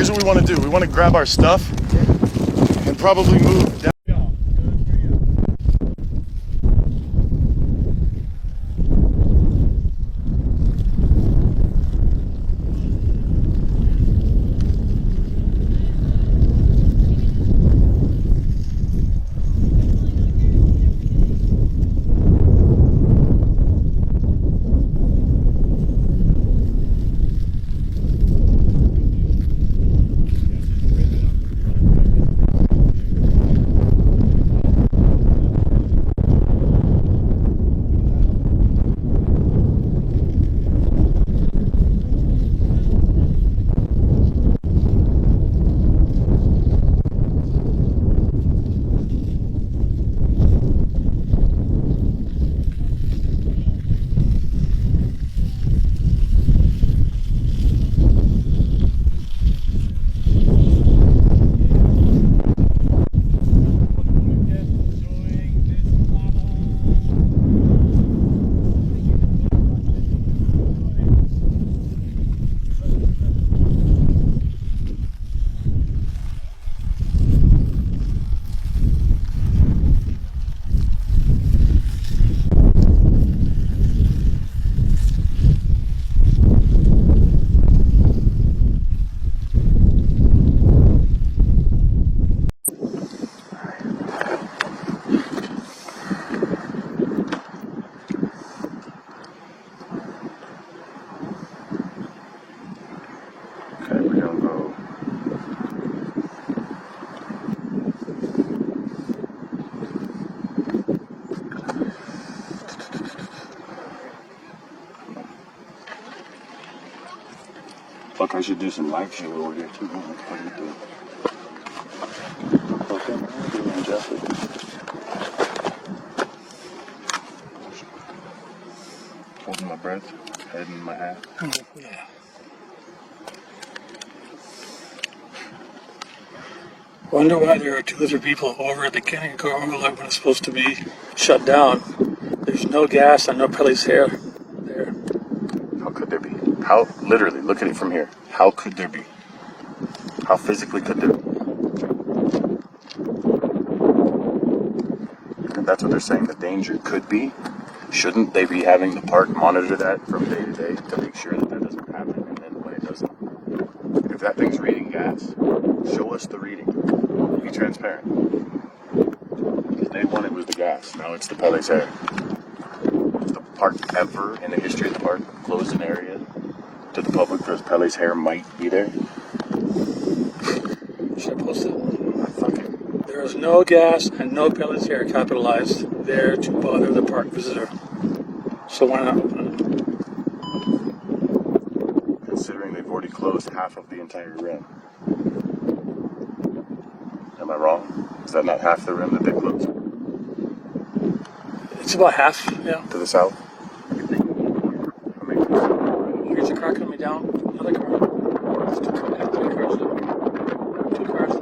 here's what we want to do. We want to grab our stuff and probably move down. Fuck, I should do some live shit over here too. What are you doing? Okay, what are you doing, Jeffrey? Holding my breath, head in my hat. Yeah. Wonder why there are 2 other people over at the Canyon Corral when it's supposed to be shut down. There's no gas and no Pelly's hair there. How could there be? How, literally, look at it from here. How could there be? How physically could there be? And that's what they're saying, the danger could be. Shouldn't they be having the park monitor that from day to day to make sure that doesn't happen? And then when it doesn't, if that thing's reading gas, show us the reading. Be transparent. Because day one it was the gas, now it's the Pelly's hair. Has the park ever in the history of the park closed an area to the public because Pelly's hair might be there? Should I post it? There is no gas and no Pelly's hair capitalized there to bother the park visitor. So why not? Considering they've already closed half of the entire rim. Am I wrong? Is that not half the rim that they closed? It's about half, yeah. To the south? Here's a car coming down. Another car. There's 2 cars. 2 cars.